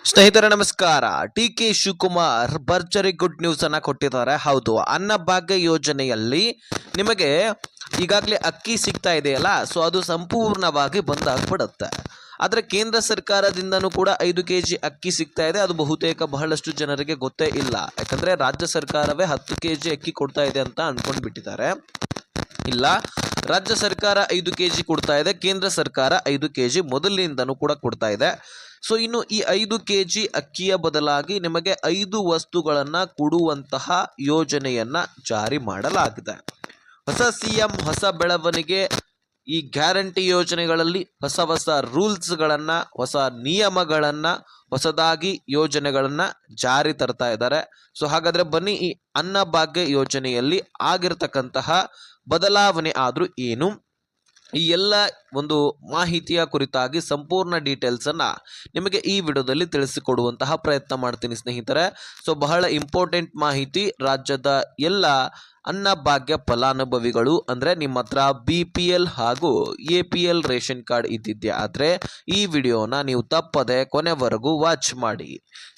ಸ್ನೇಹಿತರೆ ನಮಸ್ಕಾರ. ಟಿ.ಕೆ. ಶಿವಕುಮಾರ್ ಭರ್ಜರಿ ಗುಡ್ ನ್ಯೂಸ್ ಅನ್ನ ಕೊಟ್ಟಿದ್ದಾರೆ. ಹೌದು, ಅನ್ನಭಾಗ್ಯ ಯೋಜನೆಯಲ್ಲಿ ನಿಮಗೆ ಈಗಾಗಲೇ ಅಕ್ಕಿ ಸಿಗ್ತಾ ಇದೆಯಲ್ಲ, ಸೊ ಅದು ಸಂಪೂರ್ಣವಾಗಿ ಬಂದಾಗ್ಬಿಡುತ್ತೆ. ಆದರೆ ಕೇಂದ್ರ ಸರ್ಕಾರದಿಂದನೂ ಕೂಡ 5 kg ಅಕ್ಕಿ ಸಿಗ್ತಾ ಇದೆ. ಅದು ಬಹುತೇಕ ಬಹಳಷ್ಟು ಜನರಿಗೆ ಗೊತ್ತೇ ಇಲ್ಲ. ಯಾಕಂದ್ರೆ ರಾಜ್ಯ ಸರ್ಕಾರವೇ 10 kg ಅಕ್ಕಿ ಕೊಡ್ತಾ ಇದೆ ಅಂತ ಅನ್ಕೊಂಡು ಬಿಟ್ಟಿದ್ದಾರೆ. ಇಲ್ಲ, ರಾಜ್ಯ ಸರ್ಕಾರ 5 kg ಕೊಡ್ತಾ ಇದೆ, ಕೇಂದ್ರ ಸರ್ಕಾರ 5 kg ಮೊದಲಿನಿಂದನೂ ಕೂಡ ಕೊಡ್ತಾ ಇದೆ. ಸೊ ಇನ್ನು ಈ 5 kg ಅಕ್ಕಿಯ ಬದಲಾಗಿ ನಿಮಗೆ 5 ವಸ್ತುಗಳನ್ನ ಕೊಡುವಂತಹ ಯೋಜನೆಯನ್ನ ಜಾರಿ ಮಾಡಲಾಗಿದೆ. ಹೊಸ ಸಿಎಂ ಹೊಸ ಬೆಳವಣಿಗೆ. ಈ ಗ್ಯಾರಂಟಿ ಯೋಜನೆಗಳಲ್ಲಿ ಹೊಸ ರೂಲ್ಸ್ಗಳನ್ನ, ಹೊಸ ನಿಯಮಗಳನ್ನ, ಹೊಸದಾಗಿ ಯೋಜನೆಗಳನ್ನ ಜಾರಿ ತರ್ತಾ ಇದ್ದಾರೆ. ಸೊ ಹಾಗಾದ್ರೆ ಬನ್ನಿ, ಈ ಅನ್ನಭಾಗ್ಯ ಯೋಜನೆಯಲ್ಲಿ ಆಗಿರ್ತಕ್ಕಂತಹ ಬದಲಾವಣೆ ಆದ್ರೂ ಏನು, ಈ ಎಲ್ಲ ಒಂದು ಮಾಹಿತಿಯ ಕುರಿತಾಗಿ ಸಂಪೂರ್ಣ ಡೀಟೇಲ್ಸ್ ಅನ್ನ ನಿಮಗೆ ಈ ವಿಡಿಯೋದಲ್ಲಿ ತಿಳಿಸಿಕೊಡುವಂತಹ ಪ್ರಯತ್ನ ಮಾಡ್ತೀನಿ ಸ್ನೇಹಿತರೆ. ಸೊ ಬಹಳ ಇಂಪಾರ್ಟೆಂಟ್ ಮಾಹಿತಿ. ರಾಜ್ಯದ ಎಲ್ಲ ಅನ್ನಭಾಗ್ಯ ಫಲಾನುಭವಿಗಳು ಅಂದ್ರೆ ನಿಮ್ಮ ಹತ್ರ BPL ಹಾಗೂ APL ರೇಷನ್ ಕಾರ್ಡ್ ಇದ್ದಿದ್ದೆ ಆದ್ರೆ ಈ ವಿಡಿಯೋನ ನೀವು ತಪ್ಪದೆ ಕೊನೆವರೆಗೂ ವಾಚ್ ಮಾಡಿ.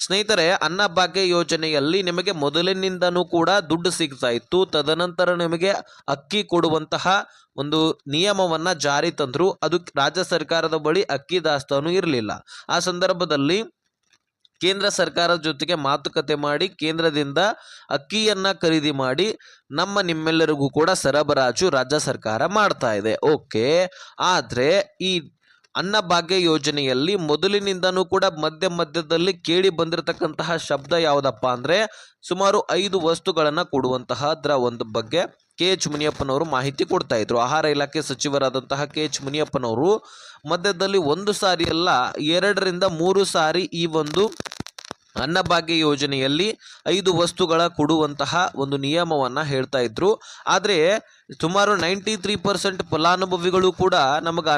ಸ್ನೇಹಿತರೆ, ಅನ್ನಭಾಗ್ಯ ಯೋಜನೆಯಲ್ಲಿ ನಿಮಗೆ ಮೊದಲಿನಿಂದನೂ ಕೂಡ ದುಡ್ಡು ಸಿಗ್ತಾ ಇತ್ತು. ತದನಂತರ ನಿಮಗೆ ಅಕ್ಕಿ ಕೊಡುವಂತಹ ಒಂದು ನಿಯಮವನ್ನ ಜಾರಿ ತಂದ್ರು. ಅದು ರಾಜ್ಯ ಸರ್ಕಾರದ ಬಳಿ ಅಕ್ಕಿ ದಾಸ್ತಾನು ಇರಲಿಲ್ಲ. ಆ ಸಂದರ್ಭದಲ್ಲಿ ಕೇಂದ್ರ ಸರ್ಕಾರದ ಜೊತೆಗೆ ಮಾತುಕತೆ ಮಾಡಿ ಕೇಂದ್ರದಿಂದ ಅಕ್ಕಿಯನ್ನ ಖರೀದಿ ಮಾಡಿ ನಿಮ್ಮೆಲ್ಲರಿಗೂ ಕೂಡ ಸರಬರಾಜು ರಾಜ್ಯ ಸರ್ಕಾರ ಮಾಡ್ತಾ ಇದೆ. ಓಕೆ, ಆದ್ರೆ ಈ ಅನ್ನಭಾಗ್ಯ ಯೋಜನೆಯಲ್ಲಿ ಮೊದಲಿನಿಂದನೂ ಕೂಡ ಮಧ್ಯದಲ್ಲಿ ಕೇಳಿ ಬಂದಿರತಕ್ಕಂತಹ ಶಬ್ದ ಯಾವುದಪ್ಪ ಅಂದ್ರೆ ಸುಮಾರು 5 ವಸ್ತುಗಳನ್ನ ಕೊಡುವಂತಹದ್ರ ಒಂದು ಬಗ್ಗೆ KH ಮುನಿಯಪ್ಪನವರು ಮಾಹಿತಿ ಕೊಡ್ತಾ ಇದ್ರು. ಆಹಾರ ಇಲಾಖೆ ಸಚಿವರಾದಂತಹ KH ಮುನಿಯಪ್ಪನವರು ಮಧ್ಯದಲ್ಲಿ 1 ಸಾರಿ ಅಲ್ಲ 2 ರಿಂದ 3 ಸಾರಿ ಈ ಒಂದು ಅನ್ನಭಾಗ್ಯ ಯೋಜನೆಯಲ್ಲಿ 5 ವಸ್ತುಗಳ ಕೊಡುವಂತಹ ಒಂದು ನಿಯಮವನ್ನ ಹೇಳ್ತಾ ಇದ್ರು. ಆದ್ರೆ ಸುಮಾರು 93% ಫಲಾನುಭವಿಗಳು ಕೂಡ ನಮಗೆ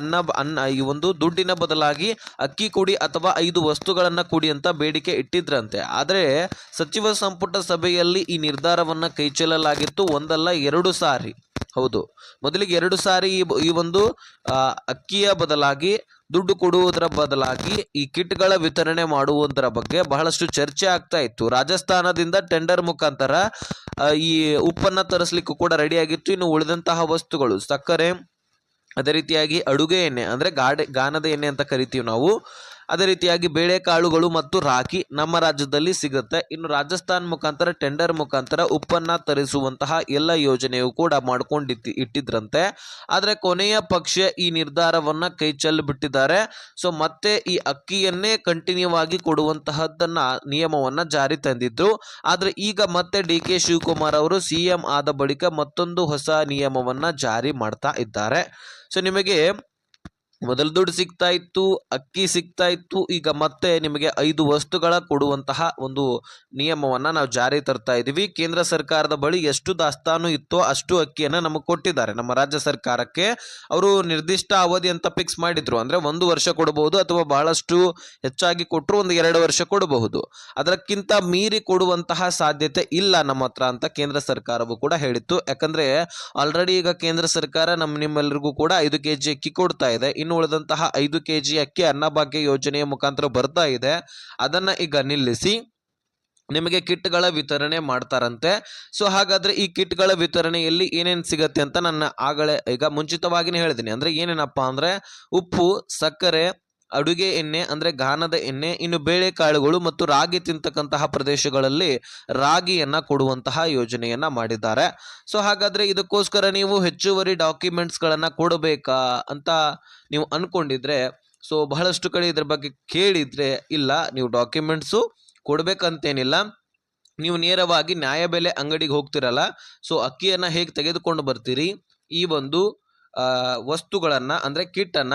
ಈ ಒಂದು ದುಡ್ಡಿನ ಬದಲಾಗಿ ಅಕ್ಕಿ ಕೊಡಿ ಅಥವಾ 5 ವಸ್ತುಗಳನ್ನ ಕೊಡಿ ಅಂತ ಬೇಡಿಕೆ ಇಟ್ಟಿದ್ರಂತೆ. ಆದರೆ ಸಚಿವ ಸಂಪುಟ ಸಭೆಯಲ್ಲಿ ಈ ನಿರ್ಧಾರವನ್ನ ಕೈಚೆಲ್ಲಲಾಗಿತ್ತು. ಒಂದಲ್ಲ 2 ಸಾರಿ. ಹೌದು, ಮೊದಲಿಗೆ 2 ಸಾರಿ ಈ ಒಂದು ಅಕ್ಕಿಯ ಬದಲಾಗಿ ದುಡ್ಡು ಕೊಡುವುದರ ಬದಲಾಗಿ ಈ ಕಿಟ್ಗಳ ವಿತರಣೆ ಮಾಡುವುದರ ಬಗ್ಗೆ ಬಹಳಷ್ಟು ಚರ್ಚೆ ಆಗ್ತಾ ಇತ್ತು. ರಾಜಸ್ಥಾನದಿಂದ ಟೆಂಡರ್ ಮುಖಾಂತರ ಈ ಉಪ್ಪನ್ನ ತರಿಸ್ಲಿಕ್ಕೂ ಕೂಡ ರೆಡಿ ಆಗಿತ್ತು. ಇನ್ನು ಉಳಿದಂತಹ ವಸ್ತುಗಳು ಸಕ್ಕರೆ, ಅದೇ ರೀತಿಯಾಗಿ ಅಡುಗೆ ಎಣ್ಣೆ ಅಂದ್ರೆ ಗಾಣದ ಎಣ್ಣೆ ಅಂತ ಕರಿತೀವಿ ನಾವು, ಅದೇ ರೀತಿಯಾಗಿ ಬೇಳೆಕಾಳುಗಳು ಮತ್ತು ರಾಗಿ ನಮ್ಮ ರಾಜ್ಯದಲ್ಲಿ ಸಿಗುತ್ತೆ. ಇನ್ನು ರಾಜಸ್ಥಾನ್ ಮುಖಾಂತರ ಟೆಂಡರ್ ಮುಖಾಂತರ ಉಪ್ಪನ್ನ ತರಿಸುವಂತಹ ಎಲ್ಲ ಯೋಜನೆಯು ಕೂಡ ಇಟ್ಟಿದ್ರಂತೆ. ಆದ್ರೆ ಕೊನೆಯ ಪಕ್ಷ ಈ ನಿರ್ಧಾರವನ್ನ ಕೈ ಬಿಟ್ಟಿದ್ದಾರೆ. ಸೊ ಮತ್ತೆ ಈ ಅಕ್ಕಿಯನ್ನೇ ಕಂಟಿನ್ಯೂ ಆಗಿ ಕೊಡುವಂತಹದ್ದನ್ನ ನಿಯಮವನ್ನ ಜಾರಿ ತಂದಿದ್ರು. ಆದ್ರೆ ಈಗ ಮತ್ತೆ DK ಶಿವಕುಮಾರ್ ಅವರು CM ಆದ ಬಳಿಕ ಮತ್ತೊಂದು ಹೊಸ ನಿಯಮವನ್ನ ಜಾರಿ ಮಾಡ್ತಾ ಇದ್ದಾರೆ. ಸೊ ನಿಮಗೆ ಮೊದಲು ದುಡ್ಡು ಸಿಗ್ತಾ ಇತ್ತು, ಅಕ್ಕಿ ಸಿಗ್ತಾ ಇತ್ತು, ಈಗ ಮತ್ತೆ ನಿಮಗೆ 5 ವಸ್ತುಗಳ ಕೊಡುವಂತಹ ಒಂದು ನಿಯಮವನ್ನ ನಾವು ಜಾರಿ ತರ್ತಾ ಇದೀವಿ. ಕೇಂದ್ರ ಸರ್ಕಾರದ ಬಳಿ ಎಷ್ಟು ದಾಸ್ತಾನು ಇತ್ತೋ ಅಷ್ಟು ಅಕ್ಕಿಯನ್ನ ನಮಗೆ ಕೊಟ್ಟಿದ್ದಾರೆ. ನಮ್ಮ ರಾಜ್ಯ ಸರ್ಕಾರಕ್ಕೆ ಅವರು ನಿರ್ದಿಷ್ಟ ಅವಧಿ ಅಂತ ಫಿಕ್ಸ್ ಮಾಡಿದ್ರು. ಅಂದ್ರೆ 1 ವರ್ಷ ಕೊಡಬಹುದು ಅಥವಾ ಬಹಳಷ್ಟು ಹೆಚ್ಚಾಗಿ ಕೊಟ್ಟರು 1-2 ವರ್ಷ ಕೊಡಬಹುದು. ಅದಕ್ಕಿಂತ ಮೀರಿ ಕೊಡುವಂತಹ ಸಾಧ್ಯತೆ ಇಲ್ಲ ನಮ್ಮ ಹತ್ರ ಅಂತ ಕೇಂದ್ರ ಸರ್ಕಾರವು ಕೂಡ ಹೇಳಿತ್ತು. ಯಾಕಂದ್ರೆ ಆಲ್ರೆಡಿ ಈಗ ಕೇಂದ್ರ ಸರ್ಕಾರ ನಿಮ್ಮೆಲ್ಲರಿಗೂ ಕೂಡ 5 kg ಅಕ್ಕಿ ಕೊಡ್ತಾ ಇದೆ. ಇನ್ನು ಉಳಿದಂತಹ 5 kg ಅಕ್ಕಿ ಅನ್ನಭಾಗ್ಯ ಯೋಜನೆಯ ಮುಖಾಂತರ ಬರ್ತಾ ಇದೆ. ಅದನ್ನ ಈಗ ನಿಲ್ಲಿಸಿ ನಿಮಗೆ ಕಿಟ್ಗಳ ವಿತರಣೆ ಮಾಡ್ತಾರಂತೆ. ಸೊ ಹಾಗಾದ್ರೆ ಈ ಕಿಟ್ಗಳ ವಿತರಣೆಯಲ್ಲಿ ಏನೇನ್ ಸಿಗತ್ತೆ ಅಂತ ನನ್ನ ಈಗ ಮುಂಚಿತವಾಗಿನೇ ಹೇಳಿದ್ದೀನಿ. ಅಂದ್ರೆ ಏನೇನಪ್ಪ ಅಂದ್ರೆ ಉಪ್ಪು, ಸಕ್ಕರೆ, ಅಡುಗೆ ಎಣ್ಣೆ ಅಂದ್ರೆ ಗಾಣದ ಎಣ್ಣೆ, ಇನ್ನು ಬೇಳೆಕಾಳುಗಳು ಮತ್ತು ರಾಗಿ ತಿಂತಕ್ಕಂತಹ ಪ್ರದೇಶಗಳಲ್ಲಿ ರಾಗಿಯನ್ನ ಕೊಡುವಂತಹ ಯೋಜನೆಯನ್ನ ಮಾಡಿದ್ದಾರೆ. ಸೊ ಹಾಗಾದ್ರೆ ಇದಕ್ಕೋಸ್ಕರ ನೀವು ಹೆಚ್ಚುವರಿ ಡಾಕ್ಯುಮೆಂಟ್ಸ್ ಗಳನ್ನ ಕೊಡಬೇಕಾ ಅಂತ ನೀವು ಅನ್ಕೊಂಡಿದ್ರೆ, ಸೊ ಬಹಳಷ್ಟು ಕಡೆ ಇದ್ರ ಬಗ್ಗೆ ಕೇಳಿದ್ರೆ ಇಲ್ಲ, ನೀವು ಡಾಕ್ಯುಮೆಂಟ್ಸು ಕೊಡ್ಬೇಕಂತೇನಿಲ್ಲ. ನೀವು ನೇರವಾಗಿ ನ್ಯಾಯಬೆಲೆ ಅಂಗಡಿಗೆ ಹೋಗ್ತಿರಲ್ಲ, ಸೊ ಅಕ್ಕಿಯನ್ನ ಹೇಗೆ ತೆಗೆದುಕೊಂಡು ಬರ್ತೀರಿ, ಈ ಒಂದು ವಸ್ತುಗಳನ್ನ ಅಂದ್ರೆ ಕಿಟ್ ಅನ್ನ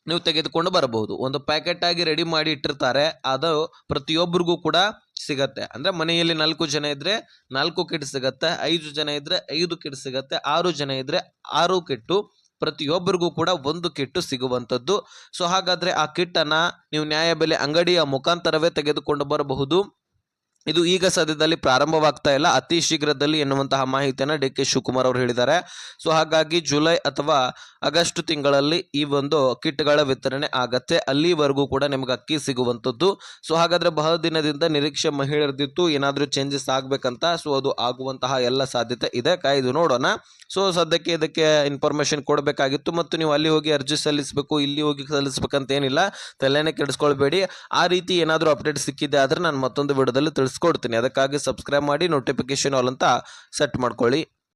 ನೀವು ತೆಗೆದುಕೊಂಡು ಬರಬಹುದು. ಒಂದು ಪ್ಯಾಕೆಟ್ ಆಗಿ ರೆಡಿ ಮಾಡಿ ಇಟ್ಟಿರ್ತಾರೆ. ಅದು ಪ್ರತಿಯೊಬ್ಬರಿಗೂ ಕೂಡ ಸಿಗತ್ತೆ. ಅಂದ್ರೆ ಮನೆಯಲ್ಲಿ 4 ಜನ ಇದ್ರೆ 4 ಕಿಟ್ ಸಿಗತ್ತೆ, 5 ಜನ ಇದ್ರೆ 5 ಕಿಟ್ ಸಿಗತ್ತೆ, 6 ಜನ ಇದ್ರೆ 6 ಕಿಟ್ಟು, ಪ್ರತಿಯೊಬ್ಬರಿಗೂ ಕೂಡ 1 ಕಿಟ್ಟು ಸಿಗುವಂಥದ್ದು. ಸೊ ಹಾಗಾದ್ರೆ ಆ ಕಿಟ್ ಅನ್ನ ನೀವು ನ್ಯಾಯಬೆಲೆ ಅಂಗಡಿಯ ಮುಖಾಂತರವೇ ತೆಗೆದುಕೊಂಡು ಬರಬಹುದು. ಇದು ಈಗ ಸದ್ಯದಲ್ಲಿ ಪ್ರಾರಂಭವಾಗ್ತಾ ಇಲ್ಲ, ಅತಿ ಶೀಘ್ರದಲ್ಲಿ ಎನ್ನುವಂತಹ ಮಾಹಿತಿಯನ್ನು ಡಿ ಕೆ ಶಿವಕುಮಾರ್ ಅವರು ಹೇಳಿದ್ದಾರೆ. ಸೊ ಹಾಗಾಗಿ ಜುಲೈ ಅಥವಾ ಆಗಸ್ಟ್ ತಿಂಗಳಲ್ಲಿ ಈ ಒಂದು ಕಿಟ್ಗಳ ವಿತರಣೆ ಆಗತ್ತೆ. ಅಲ್ಲಿವರೆಗೂ ಕೂಡ ನಿಮಗೆ ಅಕ್ಕಿ ಸಿಗುವಂಥದ್ದು. ಸೊ ಹಾಗಾದ್ರೆ ಬಹಳ ದಿನದಿಂದ ನಿರೀಕ್ಷೆ ಮಹಿಳೆಯರದಿತ್ತು ಏನಾದರೂ ಚೇಂಜಸ್ ಆಗ್ಬೇಕಂತ. ಸೊ ಅದು ಆಗುವಂತಹ ಎಲ್ಲ ಸಾಧ್ಯತೆ ಇದೆ, ಕಾಯ್ದು ನೋಡೋಣ. ಸೊ ಸದ್ಯಕ್ಕೆ ಇದಕ್ಕೆ ಇನ್ಫಾರ್ಮೇಶನ್ ಕೊಡಬೇಕಾಗಿತ್ತು ಮತ್ತು ನೀವು ಅಲ್ಲಿ ಹೋಗಿ ಅರ್ಜಿ ಸಲ್ಲಿಸಬೇಕು, ಇಲ್ಲಿ ಹೋಗಿ ಸಲ್ಲಿಸಬೇಕಂತ ಏನಿಲ್ಲ, ತಲೆನೇ ಕೆಡಿಸ್ಕೊಳ್ಬೇಡಿ. ಆ ರೀತಿ ಏನಾದರೂ ಅಪ್ಡೇಟ್ ಸಿಕ್ಕಿದೆ ಆದರೆ ನಾನು ಮತ್ತೊಂದು ವಿಡಿಯೋದಲ್ಲಿ ತಿಳಿಸ್ಕೊಡ್ತೀನಿ. ಅದಕ್ಕಾಗಿ ಸಬ್ಸ್ಕ್ರೈಬ್ ಮಾಡಿ, ನೋಟಿಫಿಕೇಶನ್ ಆಲ್ ಅಂತ ಸೆಟ್ ಮಾಡ್ಕೊಳ್ಳಿ.